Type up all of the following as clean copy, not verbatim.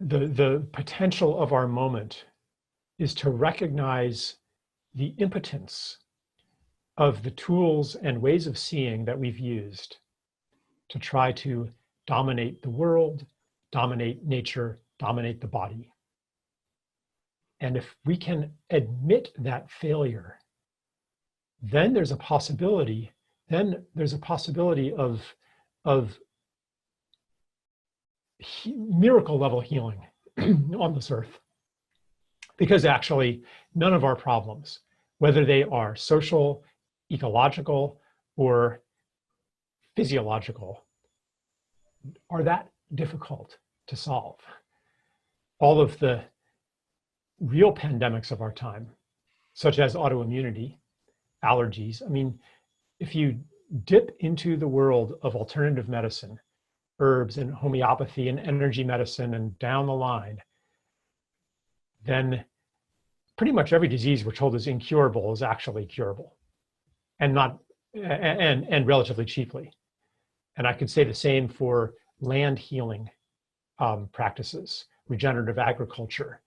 the potential of our moment is to recognize the impotence of the tools and ways of seeing that we've used to try to dominate the world, dominate nature, dominate the body. And if we can admit that failure, then there's a possibility, of miracle level healing on this earth. Because actually, none of our problems, whether they are social, ecological, or physiological, are that difficult to solve. All of the real pandemics of our time, such as autoimmunity, allergies. I mean, if you dip into the world of alternative medicine, herbs and homeopathy and energy medicine and down the line, then pretty much every disease we're told is incurable is actually curable, and relatively cheaply. And I could say the same for land healing practices, regenerative agriculture,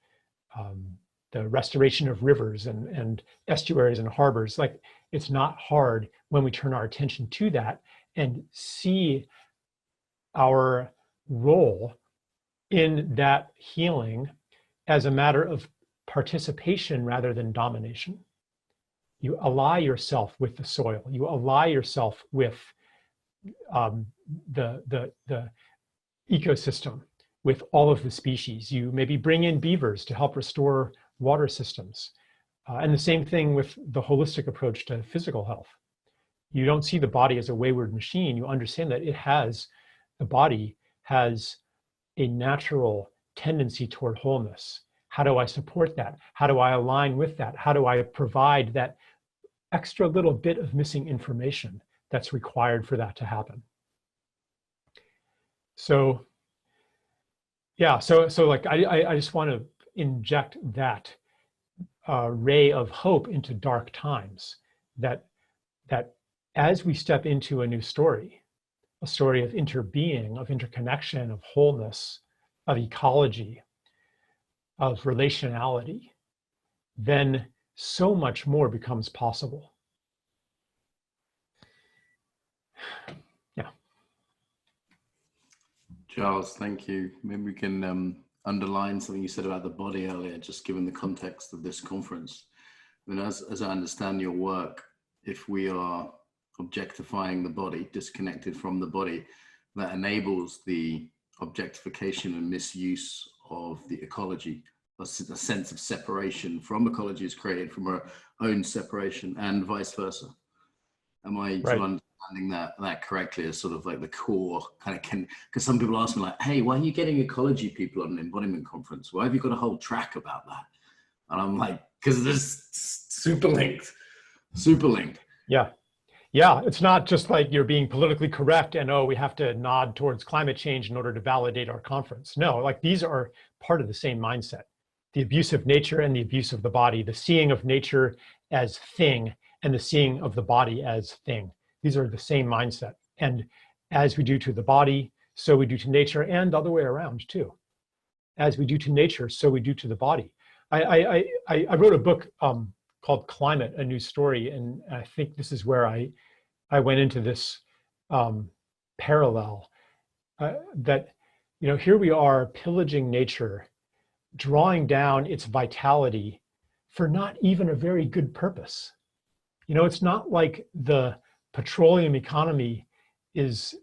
the restoration of rivers and estuaries and harbors. Like, it's not hard when we turn our attention to that and see our role in that healing as a matter of participation rather than domination. You ally yourself with the soil. You ally yourself with the ecosystem, with all of the species. You maybe bring in beavers to help restore water systems. And the same thing with the holistic approach to physical health. You don't see the body as a wayward machine. You understand that the body has a natural tendency toward wholeness. How do I support that? How do I align with that? How do I provide that extra little bit of missing information that's required for that to happen? So, yeah, so like I just want to inject that ray of hope into dark times, that as we step into a new story, a story of interbeing, of interconnection, of wholeness, of ecology, of relationality, then so much more becomes possible. Yeah. Charles, thank you. Maybe we can underline something you said about the body earlier, just given the context of this conference. I mean, as I understand your work, if we are objectifying the body, disconnected from the body, that enables the objectification and misuse of the ecology. A sense of separation from ecology is created from our own separation, and vice versa. Am I right. understanding that correctly as sort of like the core kind of because some people ask me like, hey, why are you getting ecology people on an embodiment conference? Why have you got a whole track about that? And I'm like, because it's super linked. Yeah. Yeah, it's not just like you're being politically correct and, oh, we have to nod towards climate change in order to validate our conference. No, like, these are part of the same mindset. The abuse of nature and the abuse of the body, the seeing of nature as thing and the seeing of the body as thing. These are the same mindset. And as we do to the body, so we do to nature, and the other way around too. As we do to nature, so we do to the body. I wrote a book called Climate, A New Story, and I think this is where I went into this parallel that, you know, here we are pillaging nature, drawing down its vitality for not even a very good purpose. You know, it's not like the petroleum economy is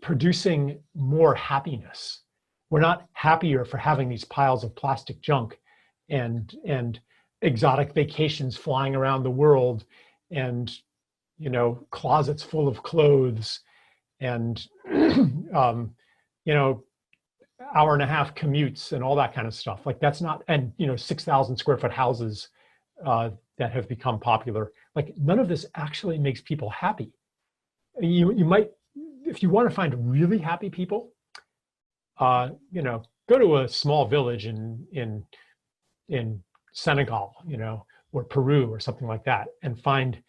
producing more happiness. We're not happier for having these piles of plastic junk and exotic vacations flying around the world, and, you know, closets full of clothes, and you know, hour-and-a-half commutes and all that kind of stuff. Like, that's not, and, you know, 6,000 square foot houses that have become popular. Like, none of this actually makes people happy. You might, if you want to find really happy people, you know, go to a small village in Senegal, you know, or Peru or something like that, and find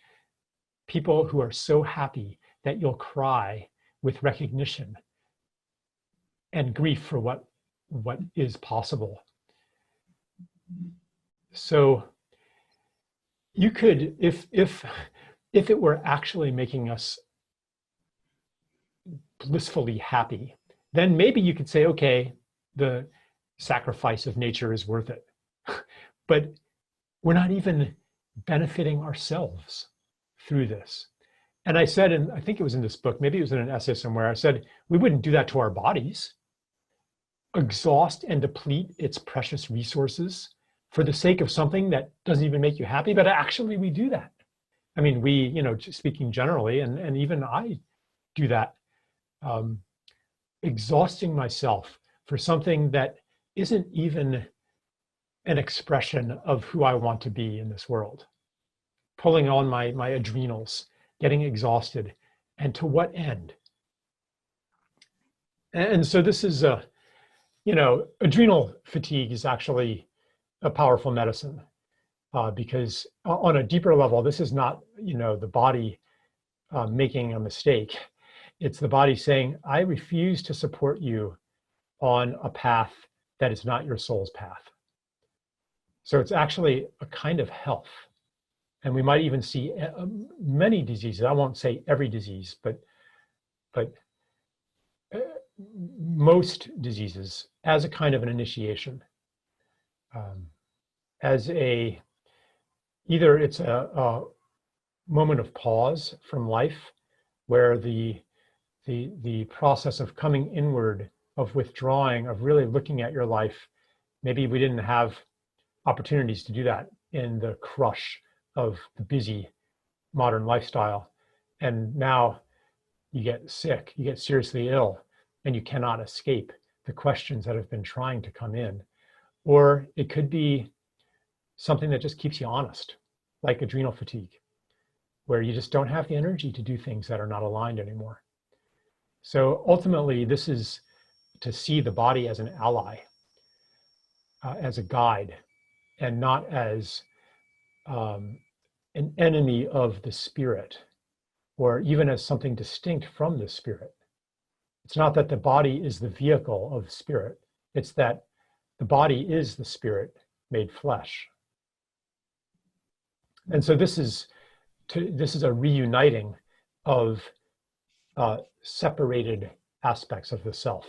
people who are so happy that you'll cry with recognition. and grief for what is possible. So you could, if it were actually making us blissfully happy, then maybe you could say, okay, the sacrifice of nature is worth it. But we're not even benefiting ourselves through this. And I said, and I think it was in this book, maybe it was in an essay somewhere, I said, we wouldn't do that to our bodies. Exhaust and deplete its precious resources for the sake of something that doesn't even make you happy, but actually we do that. I mean, we, you know, speaking generally, and even I do that, exhausting myself for something that isn't even an expression of who I want to be in this world. Pulling on my adrenals, getting exhausted, and to what end? And so this is you know, adrenal fatigue is actually a powerful medicine because on a deeper level, this is not, you know, the body making a mistake. It's the body saying, I refuse to support you on a path that is not your soul's path. So it's actually a kind of health. And we might even see many diseases. I won't say every disease, but most diseases as a kind of an initiation, as either it's a moment of pause from life, where the process of coming inward, of withdrawing, of really looking at your life. Maybe we didn't have opportunities to do that in the crush of the busy modern lifestyle. And now you get sick, you get seriously ill, and you cannot escape the questions that have been trying to come in. Or it could be something that just keeps you honest, like adrenal fatigue, where you just don't have the energy to do things that are not aligned anymore. So ultimately, this is to see the body as an ally, as a guide, and not as an enemy of the spirit, or even as something distinct from the spirit. It's not that the body is the vehicle of spirit. It's that the body is the spirit made flesh. And so this is a reuniting of separated aspects of the self.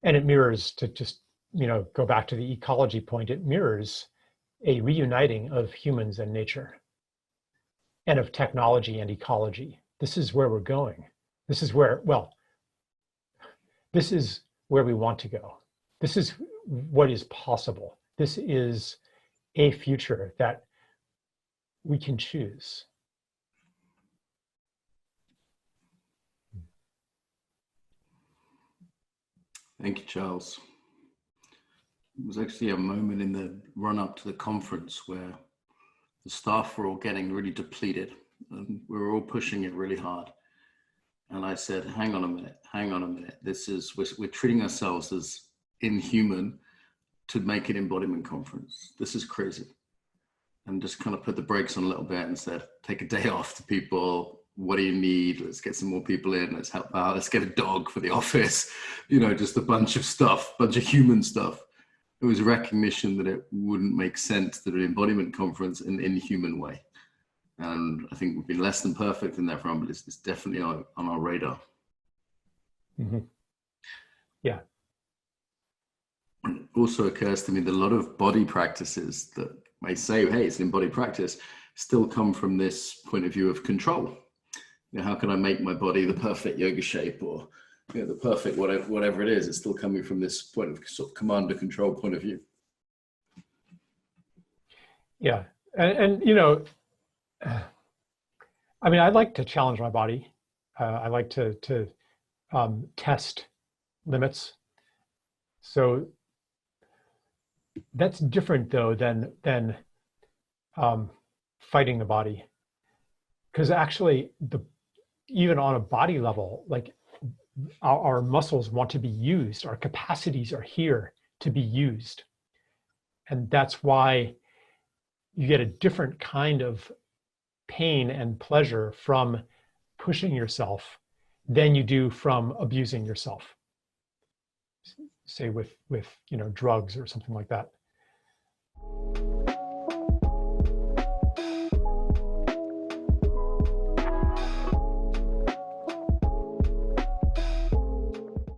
And it mirrors, to just, you know, go back to the ecology point, it mirrors a reuniting of humans and nature, and of technology and ecology. This is where we're going. This is where, well, this is where we want to go. This is what is possible. This is a future that we can choose. Thank you, Charles. It was actually a moment in the run-up to the conference where the staff were all getting really depleted, and we were all pushing it really hard. And I said, hang on a minute. This is, we're treating ourselves as inhuman to make an embodiment conference. This is crazy. And just kind of put the brakes on a little bit and said, take a day off to people. What do you need? Let's get some more people in. Let's help out. Let's get a dog for the office. You know, just a bunch of stuff, bunch of human stuff. It was recognition that it wouldn't make sense to do an embodiment conference in an inhuman way. And I think we've been less than perfect in that front, but it's definitely on our radar. Mm-hmm. Yeah. It also occurs to me that a lot of body practices that may say, hey, it's an embodied practice, still come from this point of view of control. You know, how can I make my body the perfect yoga shape, or, you know, the perfect whatever it is? It's still coming from this point of sort of command and control point of view. Yeah, and you know, I mean, I like to challenge my body. I like to test limits. So that's different, though, than fighting the body, because actually, even on a body level, like our muscles want to be used. Our capacities are here to be used, and that's why you get a different kind of pain and pleasure from pushing yourself than you do from abusing yourself, say with drugs or something like that.